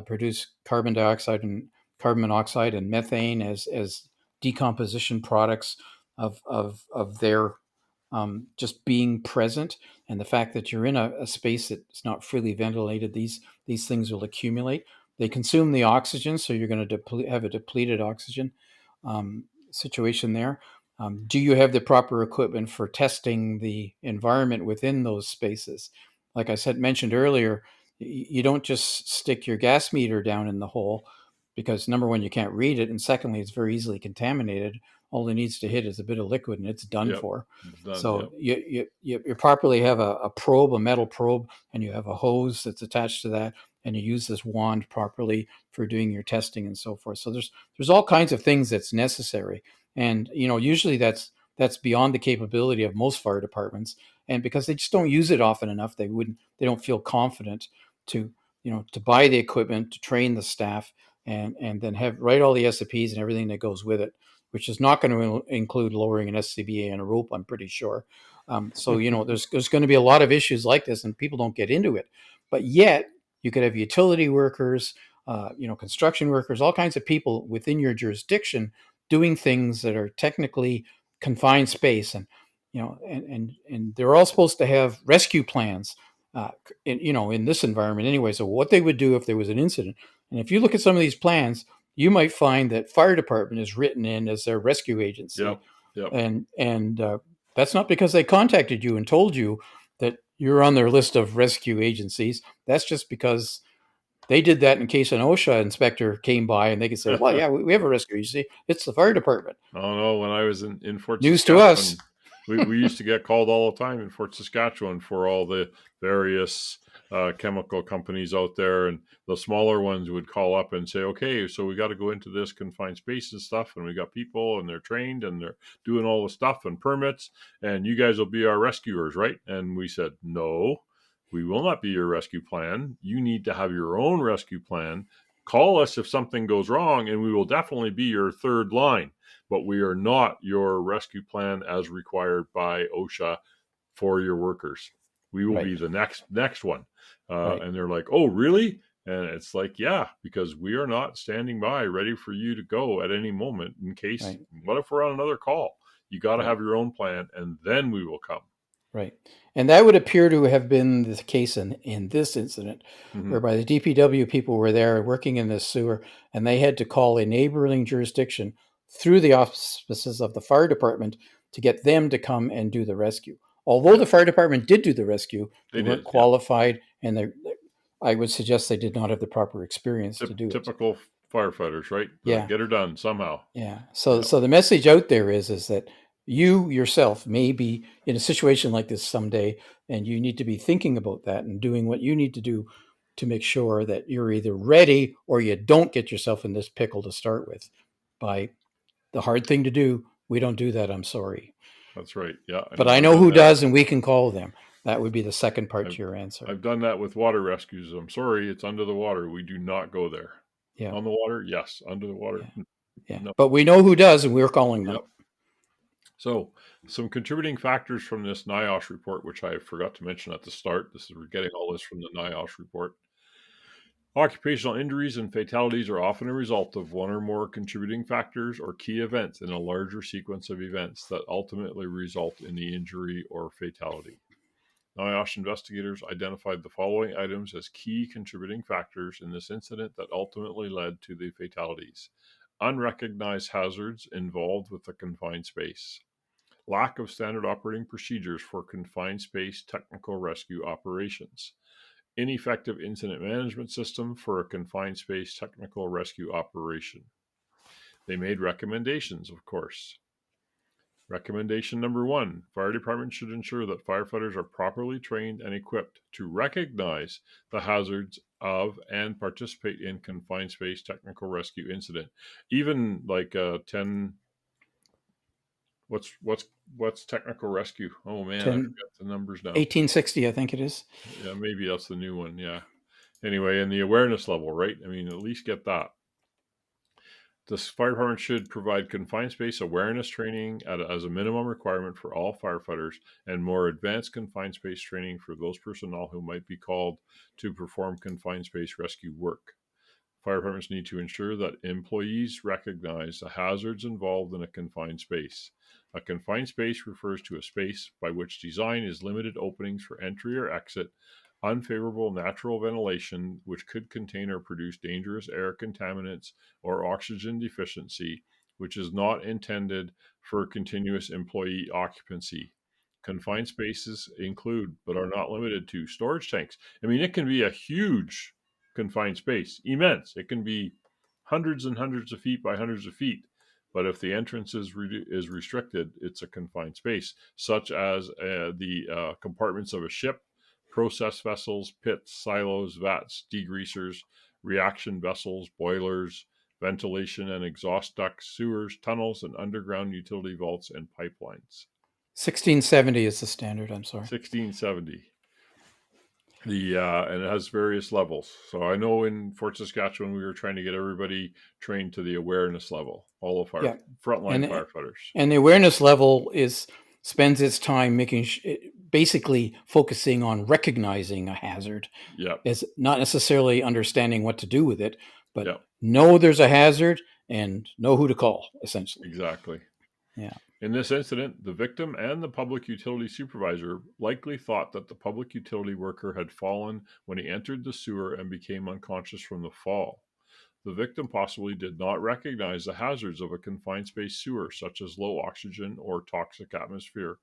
produce carbon dioxide and carbon monoxide and methane as decomposition products of their just being present. And the fact that you're in a space that's not freely ventilated, these things will accumulate. They consume the oxygen, so you're going to have a depleted oxygen situation there. Do you have the proper equipment for testing the environment within those spaces? Like I mentioned earlier, you don't just stick your gas meter down in the hole because, number one, you can't read it, and secondly, it's very easily contaminated. All it needs to hit is a bit of liquid, and it's done for. It's done, so you properly have a probe, a metal probe, and you have a hose that's attached to that, and you use this wand properly for doing your testing and so forth. So there's all kinds of things that's necessary. And usually that's beyond the capability of most fire departments, and because they just don't use it often enough, they don't feel confident to buy the equipment, to train the staff, and then write all the SOPs and everything that goes with it, which is not going to include lowering an SCBA and a rope, I'm pretty sure. So there's going to be a lot of issues like this, and people don't get into it. But yet you could have utility workers, construction workers, all kinds of people within your jurisdiction doing things that are technically confined space, and they're all supposed to have rescue plans in this environment anyway. So what they would do if there was an incident, and if you look at some of these plans, you might find that fire department is written in as their rescue agency. Yep. And that's not because they contacted you and told you that you're on their list of rescue agencies. That's just because they did that in case an OSHA inspector came by and they could say, well, yeah, we have a rescue agency. It's the fire department. Oh, no. When I was in Fort News Saskatchewan, to us. we used to get called all the time in Fort Saskatchewan for all the various chemical companies out there. And the smaller ones would call up and say, okay, so we got to go into this confined space and stuff. And we got people and they're trained and they're doing all the stuff and permits. And you guys will be our rescuers, right? And we said, no. We will not be your rescue plan. You need to have your own rescue plan. Call us if something goes wrong, and we will definitely be your third line. But we are not your rescue plan as required by OSHA for your workers. We will be the next one. And they're like, oh, really? And it's like, yeah, because we are not standing by ready for you to go at any moment in case, what if we're on another call? You got to have your own plan, and then we will come. Right. And that would appear to have been the case in this incident, whereby the DPW people were there working in this sewer, and they had to call a neighboring jurisdiction through the auspices of the fire department to get them to come and do the rescue. Although the fire department did do the rescue, they weren't qualified, and I would suggest they did not have the proper experience to do it. Typical firefighters, right? Yeah. Get her done somehow. Yeah. So the message out there is that you yourself may be in a situation like this someday, and you need to be thinking about that and doing what you need to do to make sure that you're either ready or you don't get yourself in this pickle to start with. By the hard thing to do, we don't do that. I'm sorry. That's right. Yeah. But I know who does, and we can call them. That would be the second part to your answer. I've done that with water rescues. I'm sorry, it's under the water. We do not go there. Yeah. On the water, yes. Under the water, yeah. No. But we know who does, and we're calling them. Yep. So, some contributing factors from this NIOSH report, which I forgot to mention at the start. We're getting all this from the NIOSH report. Occupational injuries and fatalities are often a result of one or more contributing factors or key events in a larger sequence of events that ultimately result in the injury or fatality. NIOSH investigators identified the following items as key contributing factors in this incident that ultimately led to the fatalities: unrecognized hazards involved with the confined space, lack of standard operating procedures for confined space technical rescue operations, ineffective incident management system for a confined space technical rescue operation. They made recommendations, of course. Recommendation number 1: fire departments should ensure that firefighters are properly trained and equipped to recognize the hazards of and participate in confined space technical rescue incident. Even like 10, what's technical rescue? Oh man, I 10, forget the numbers now. 1860, I think it is. Yeah, maybe that's the new one. Yeah. Anyway, and the awareness level, right? I mean, at least get that. The fire department should provide confined space awareness training as a minimum requirement for all firefighters, and more advanced confined space training for those personnel who might be called to perform confined space rescue work. Fire departments need to ensure that employees recognize the hazards involved in a confined space. A confined space refers to a space by which design is limited openings for entry or exit, unfavorable natural ventilation, which could contain or produce dangerous air contaminants, or oxygen deficiency, which is not intended for continuous employee occupancy. Confined spaces include, but are not limited to, storage tanks. I mean, it can be a huge confined space, immense. It can be hundreds and hundreds of feet by hundreds of feet. But if the entrance is restricted, it's a confined space, such as the compartments of a ship, process vessels, pits, silos, vats, degreasers, reaction vessels, boilers, ventilation and exhaust ducts, sewers, tunnels, and underground utility vaults and pipelines. 1670 is the standard. I'm sorry. 1670. And it has various levels. So I know in Fort Saskatchewan we were trying to get everybody trained to the awareness level, all of our frontline firefighters. And the awareness level spends its time basically focusing on recognizing a hazard. Yep. Is not necessarily understanding what to do with it, but Yep. know there's a hazard and know who to call, essentially. Exactly. Yeah. In this incident, the victim and the public utility supervisor likely thought that the public utility worker had fallen when he entered the sewer and became unconscious from the fall. The victim possibly did not recognize the hazards of a confined space sewer, such as low oxygen or toxic atmosphere,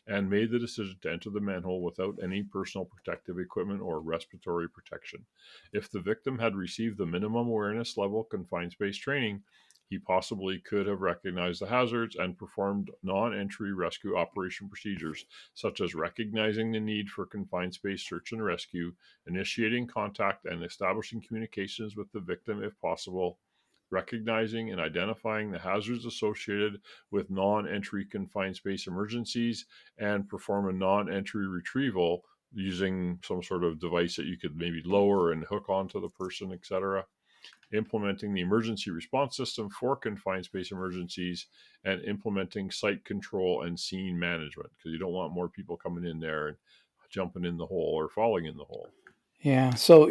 and made the decision to enter the manhole without any personal protective equipment or respiratory protection. If the victim had received the minimum awareness level confined space training, he possibly could have recognized the hazards and performed non-entry rescue operation procedures, such as recognizing the need for confined space search and rescue, initiating contact and establishing communications with the victim if possible, recognizing and identifying the hazards associated with non-entry confined space emergencies, and perform a non-entry retrieval using some sort of device that you could maybe lower and hook onto the person, etc. Implementing the emergency response system for confined space emergencies, and implementing site control and scene management, because you don't want more people coming in there and jumping in the hole or falling in the hole. Yeah. So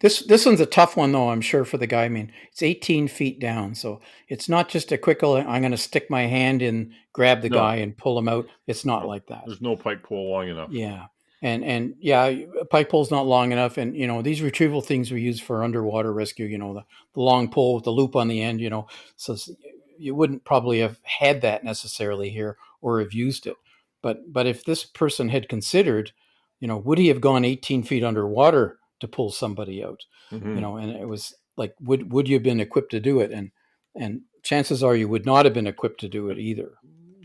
this one's a tough one though, I'm sure, for the guy. I mean, it's 18 feet down, so it's not just a quick. I'm going to stick my hand in, grab the guy, and pull him out. It's not like that. There's no pike pole long enough. Yeah. And yeah, a pike pole's not long enough. And, these retrieval things we use for underwater rescue, the long pole with the loop on the end, so you wouldn't probably have had that necessarily here or have used it. But if this person had considered, would he have gone 18 feet underwater to pull somebody out? Mm-hmm. And it was like, would you have been equipped to do it? And chances are you would not have been equipped to do it either.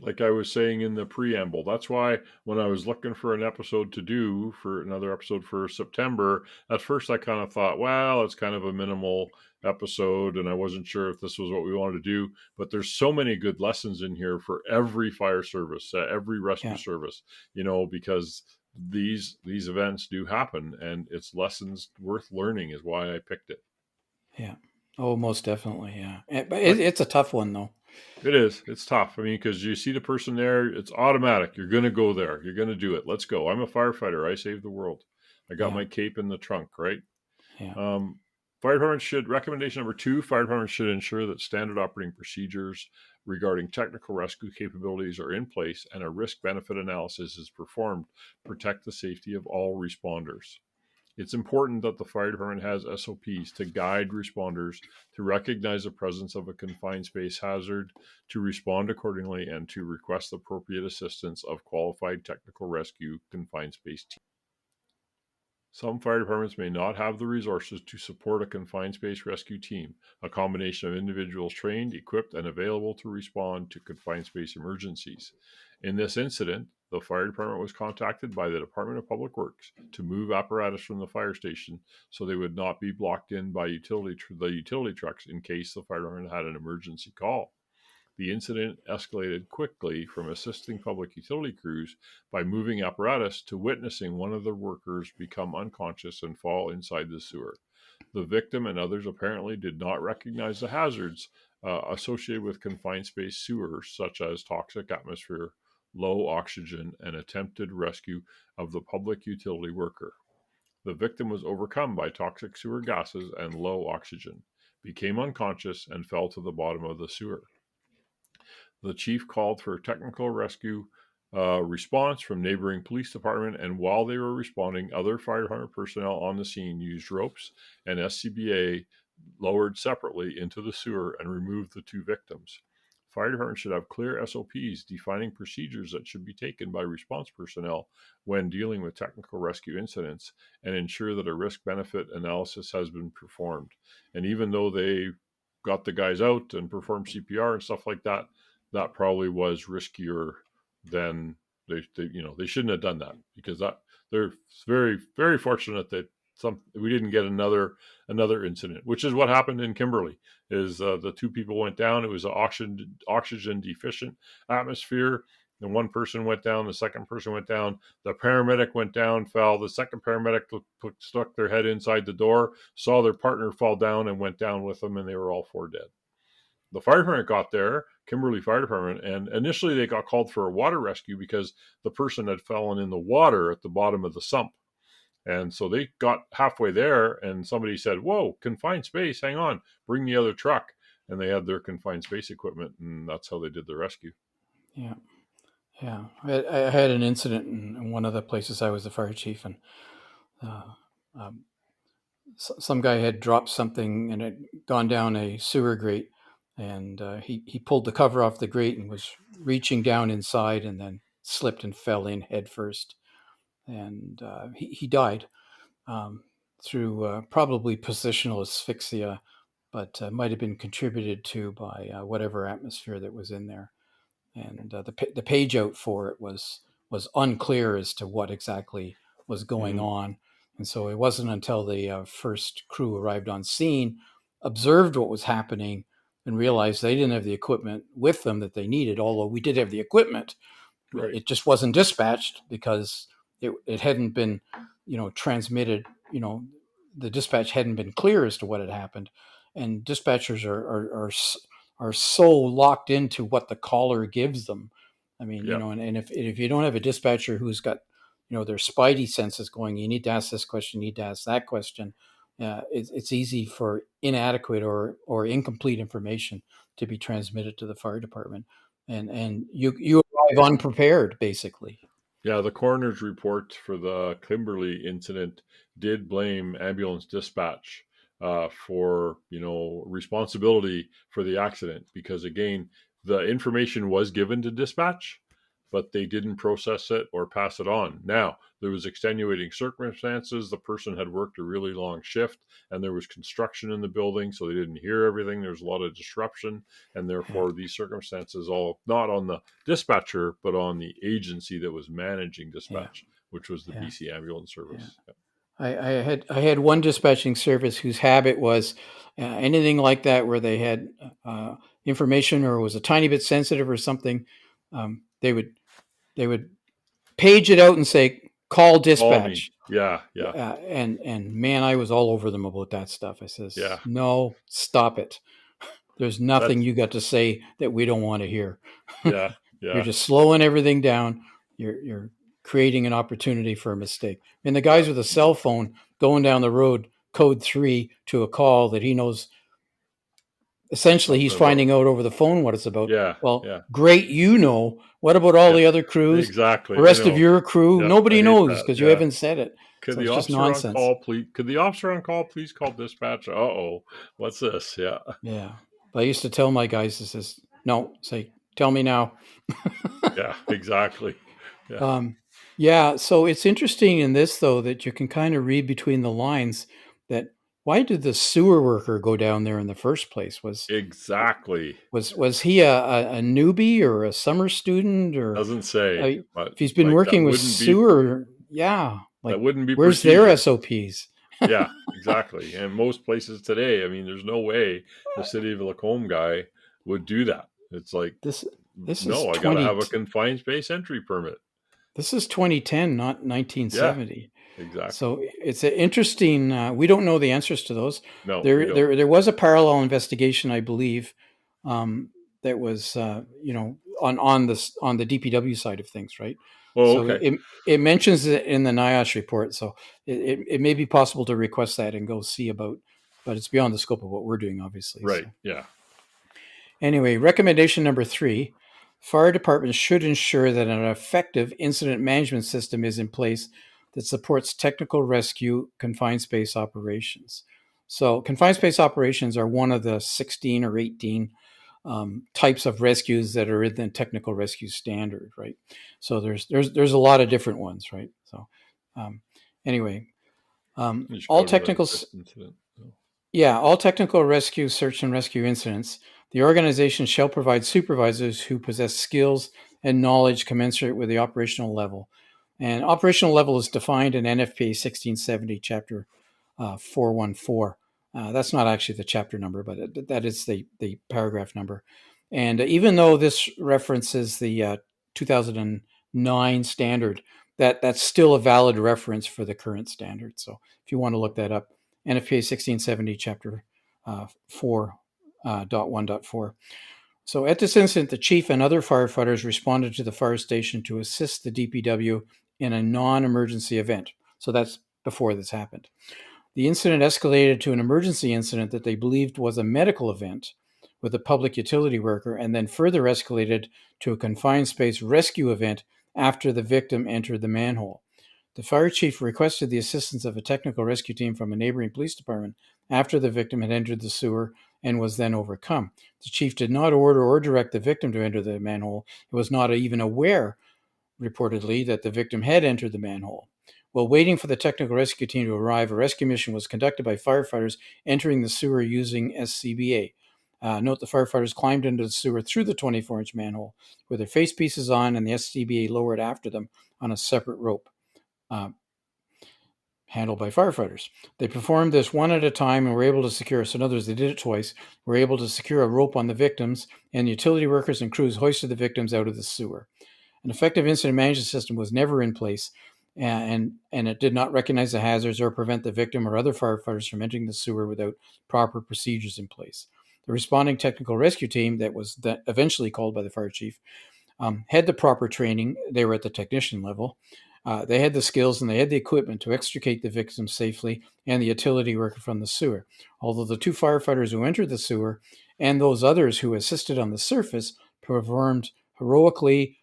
Like I was saying in the preamble, that's why when I was looking for an episode to do for another episode for September, at first I kind of thought, well, it's kind of a minimal episode, and I wasn't sure if this was what we wanted to do. But there's so many good lessons in here for every fire service, every rescue service, because these events do happen, and it's lessons worth learning is why I picked it. Yeah. Oh, most definitely. Yeah. But it's a tough one though. It is. It's tough. I mean, because you see the person there, it's automatic. You're going to go there. You're going to do it. Let's go. I'm a firefighter. I saved the world. I got my cape in the trunk, right? Fire departments should, recommendation number 2, fire departments should ensure that standard operating procedures regarding technical rescue capabilities are in place and a risk-benefit analysis is performed to protect the safety of all responders. It's important that the fire department has SOPs to guide responders to recognize the presence of a confined space hazard, to respond accordingly, and to request appropriate assistance of qualified technical rescue confined space teams. Some fire departments may not have the resources to support a confined space rescue team, a combination of individuals trained, equipped, and available to respond to confined space emergencies. In this incident, the fire department was contacted by the Department of Public Works to move apparatus from the fire station so they would not be blocked in by the utility trucks in case the fire department had an emergency call. The incident escalated quickly from assisting public utility crews by moving apparatus to witnessing one of the workers become unconscious and fall inside the sewer. The victim and others apparently did not recognize the hazards associated with confined space sewers, such as toxic atmosphere, low oxygen, and attempted rescue of the public utility worker. The victim was overcome by toxic sewer gases and low oxygen, became unconscious, and fell to the bottom of the sewer. The chief called for a technical rescue response from neighboring police department, and while they were responding, other fire department personnel on the scene used ropes and SCBA lowered separately into the sewer and removed the 2 victims. Fire departments should have clear SOPs defining procedures that should be taken by response personnel when dealing with technical rescue incidents and ensure that a risk-benefit analysis has been performed. And even though they got the guys out and performed CPR and stuff like that, that probably was riskier than they shouldn't have done that, because that they're very, very fortunate that we didn't get another incident, which is what happened in Kimberley. Is the 2 people went down. It was an oxygen deficient atmosphere. And one person went down, the second person went down, the paramedic went down, fell. The second paramedic stuck their head inside the door, saw their partner fall down, and went down with them, and they were all 4 dead. The fire department got there, Kimberley Fire Department, and initially they got called for a water rescue because the person had fallen in the water at the bottom of the sump. And so they got halfway there, and somebody said, "Whoa, confined space, hang on, bring the other truck." And they had their confined space equipment, and that's how they did the rescue. Yeah. Yeah. I had an incident in one of the places I was the fire chief, and some guy had dropped something and had gone down a sewer grate, and he pulled the cover off the grate and was reaching down inside, and then slipped and fell in head first, and he died through probably positional asphyxia, but might have been contributed to by whatever atmosphere that was in there. And the page out for it was unclear as to what exactly was going on. And so it wasn't until the first crew arrived on scene, observed what was happening, and realized they didn't have the equipment with them that they needed, although we did have the equipment. Right. It just wasn't dispatched because it hadn't been, transmitted, the dispatch hadn't been clear as to what had happened. And dispatchers are so locked into what the caller gives them. I mean, and if you don't have a dispatcher who's got, their spidey senses going, you need to ask this question, you need to ask that question, it's easy for inadequate or incomplete information to be transmitted to the fire department. And you arrive unprepared, basically. Yeah, the coroner's report for the Kimberley incident did blame ambulance dispatch for responsibility for the accident, because again, the information was given to dispatch, but they didn't process it or pass it on. Now, there was extenuating circumstances. The person had worked a really long shift, and there was construction in the building, so they didn't hear everything. There was a lot of disruption, and therefore these circumstances all not on the dispatcher, but on the agency that was managing dispatch, which was the BC Ambulance Service. Yeah. I had one dispatching service whose habit was anything like that where they had information or was a tiny bit sensitive or something. They would page it out and say, "Call dispatch." Yeah. And man, I was all over them about that stuff. I says, "No, stop it. There's nothing you got to say that we don't want to hear." Yeah. You're just slowing everything down. You're creating an opportunity for a mistake. And the guys with a cell phone going down the road code 3 to a call that he knows. Essentially, he's finding out over the phone what it's about. Yeah. Well, Yeah. great, you know. What about all the other crews? Exactly. The rest of your crew? Yeah, Nobody I hate knows that. because you Yeah. haven't said it. Could So the it's just officer on nonsense. call please? Could the officer on call please call dispatch? Uh-oh, what's this? Yeah. Yeah. But I used to tell my guys, this is no, say, tell me now. Yeah, exactly. Yeah. Yeah. So it's interesting in this, though, that you can kind of read between the lines that why did the sewer worker go down there in the first place? Exactly. Was he a newbie or a summer student, or Doesn't say, but if he's been like working with sewer? Yeah. that Like, wouldn't be where's their procedure. SOPs? Yeah, exactly. And most places today, I mean, there's no way the city of Lacombe guy would do that. It's like, This is no, I got to have a confined space entry permit. This is 2010, not Yeah, 1970. exactly. So it's an interesting. We don't know the answers to those. No, we There, don't. there, there was a parallel investigation, I believe, that was, on the DPW side of things, right? Oh, So okay. it mentions it in the NIOSH report. So it may be possible to request that and go see about, but it's beyond the scope of what we're doing, obviously. Right. So. Yeah. Anyway, recommendation number 3, fire departments should ensure that an effective incident management system is in place that supports technical rescue confined space operations. So confined space operations are one of the 16 or 18 types of rescues that are in the technical rescue standard, right? So there's a lot of different ones, right? So anyway, all technical incident. Oh. yeah, all technical rescue, search and rescue incidents, the organization shall provide supervisors who possess skills and knowledge commensurate with the operational level. And operational level is defined in NFPA 1670, Chapter 414. That's not actually the chapter number, but that is the paragraph number. And even though this references the 2009 standard, that's still a valid reference for the current standard. So if you want to look that up, NFPA 1670, Chapter 4.1.4. So at this incident, the chief and other firefighters responded to the fire station to assist the DPW in a non-emergency event. So that's before this happened. The incident escalated to an emergency incident that they believed was a medical event with a public utility worker, and then further escalated to a confined space rescue event after the victim entered the manhole. The fire chief requested the assistance of a technical rescue team from a neighboring police department after the victim had entered the sewer and was then overcome. The chief did not order or direct the victim to enter the manhole. He was not even aware, reportedly, that the victim had entered the manhole. While waiting for the technical rescue team to arrive, a rescue mission was conducted by firefighters entering the sewer using SCBA. Note the firefighters climbed into the sewer through the 24-inch manhole with their face pieces on, and the SCBA lowered after them on a separate rope. Handled by firefighters. They performed this one at a time and were able to secure, so in other words, they did it twice, were able to secure a rope on the victims, and utility workers and crews hoisted the victims out of the sewer. An effective incident management system was never in place, and it did not recognize the hazards or prevent the victim or other firefighters from entering the sewer without proper procedures in place. The responding technical rescue team that was eventually called by the fire chief had the proper training. They were at the technician level. They had the skills and they had the equipment to extricate the victim safely and the utility worker from the sewer. Although the 2 firefighters who entered the sewer and those others who assisted on the surface performed heroically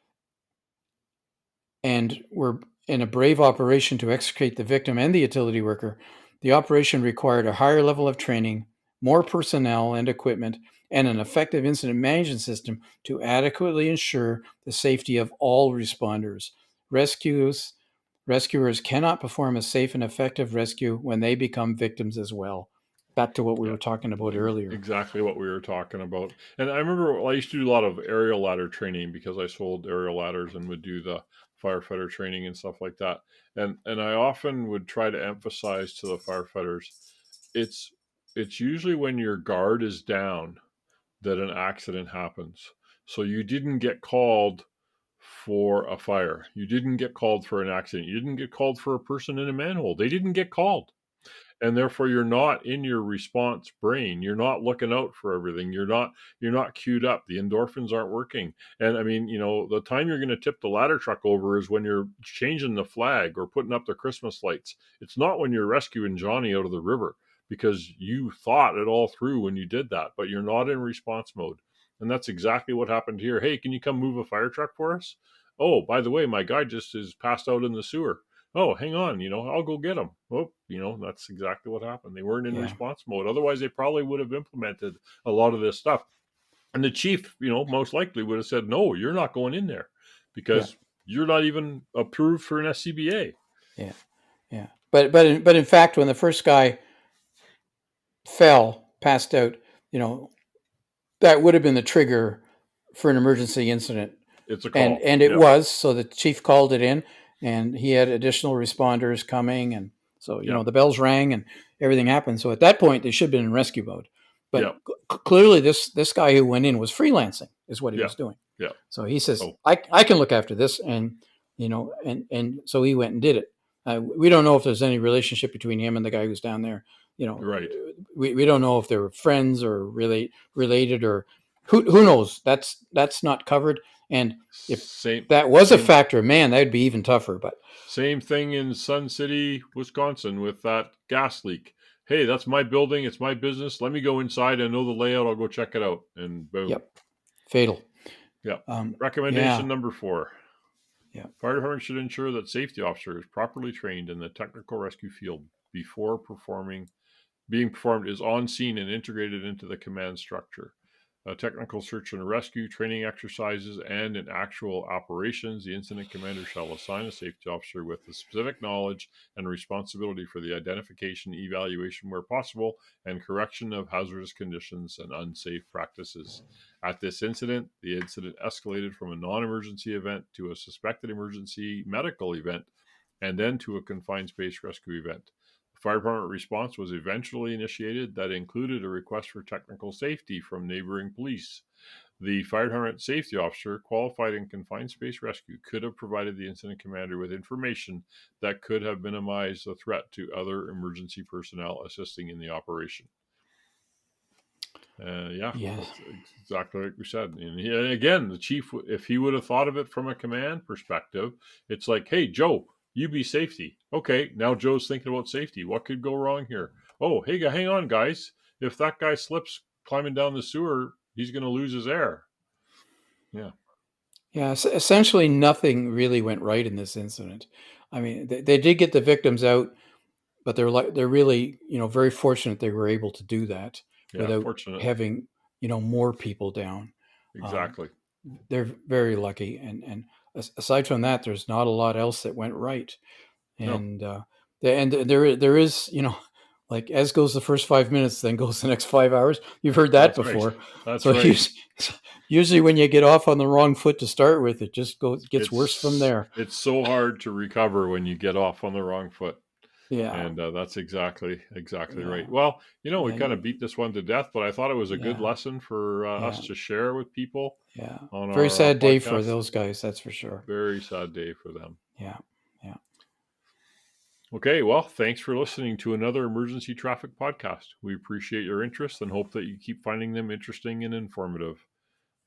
and were in a brave operation to extricate the victim and the utility worker, the operation required a higher level of training, more personnel and equipment, and an effective incident management system to adequately ensure the safety of all responders. Rescuers cannot perform a safe and effective rescue when they become victims as well. Back to what we were talking about earlier. Exactly what we were talking about. And I remember I used to do a lot of aerial ladder training because I sold aerial ladders and would do the firefighter training and stuff like that. And I often would try to emphasize to the firefighters, it's usually when your guard is down that an accident happens. So you didn't get called for a fire. You didn't get called for an accident. You didn't get called for a person in a manhole. They didn't get called. and therefore you're not in your response brain. You're not looking out for everything. You're not queued up. The endorphins aren't working. And I mean, the time you're going to tip the ladder truck over is when you're changing the flag or putting up the Christmas lights. It's not when you're rescuing Johnny out of the river, because you thought it all through when you did that, but you're not in response mode. And that's exactly what happened here. Hey, can you come move a fire truck for us? Oh, by the way, my guy just is passed out in the sewer. Oh, hang on, I'll go get him. Oh, that's exactly what happened. They weren't in Yeah. response mode. Otherwise, they probably would have implemented a lot of this stuff. And the chief, most likely would have said, no, you're not going in there because you're not even approved for an SCBA. Yeah. Yeah. But in fact, when the first guy passed out, that would have been the trigger for an emergency incident. It's a call. And it was. So the chief called it in, and he had additional responders coming, and so the bells rang and everything happened. So at that point, they should have been in rescue mode. But clearly, this guy who went in was freelancing, is what he was doing. Yeah. So he says, I can look after this, and and so he went and did it. We don't know if there's any relationship between him and the guy who's down there. Right. We don't know if they were friends or related, or who knows. That's not covered. And if that was a factor, man, that would be even tougher. But same thing in Sun City, Wisconsin, with that gas leak. Hey, that's my building. It's my business. Let me go inside. I know the layout. I'll go check it out. And boom. Yep. Fatal. Yeah. Recommendation number 4. Yeah. Fire department should ensure that safety officer is properly trained in the technical rescue field before being performed is on scene and integrated into the command structure. Technical search and rescue training exercises and in actual operations, the incident commander shall assign a safety officer with the specific knowledge and responsibility for the identification, evaluation where possible, and correction of hazardous conditions and unsafe practices. At this incident, the incident escalated from a non-emergency event to a suspected emergency medical event, and then to a confined space rescue event. Fire department response was eventually initiated that included a request for technical safety from neighboring police. The fire department safety officer qualified in confined space rescue could have provided the incident commander with information that could have minimized the threat to other emergency personnel assisting in the operation. That's exactly like we said. And again, the chief, if he would have thought of it from a command perspective, it's like, hey, Joe, you be safety. Okay, now Joe's thinking about safety. What could go wrong here? Oh, hey, hang on, guys. If that guy slips climbing down the sewer, he's going to lose his air. Yeah. Yeah, essentially nothing really went right in this incident. I mean, they did get the victims out, but they're really, very fortunate they were able to do that without having, more people down. Exactly. They're very lucky. And aside from that, there's not a lot else that went right. And there is, like as goes the first 5 minutes, then goes the next 5 hours. You've heard that before. Right. That's right. Usually when you get off on the wrong foot to start with, it just gets worse from there. It's so hard to recover when you get off on the wrong foot. Yeah. And that's exactly right. Well, we kind of beat this one to death, but I thought it was a good lesson for us to share with people. Yeah. On Very sad day for those guys, that's for sure. Very sad day for them. Yeah. Yeah. Okay, well, thanks for listening to another Emergency Traffic Podcast. We appreciate your interest and hope that you keep finding them interesting and informative.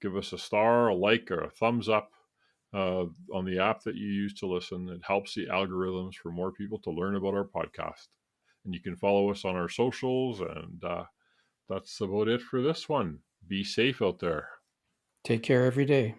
Give us a star, a like, or a thumbs up on the app that you use to listen. It helps the algorithms for more people to learn about our podcast. And you can follow us on our socials, and that's about it for this one. Be safe out there. Take care every day.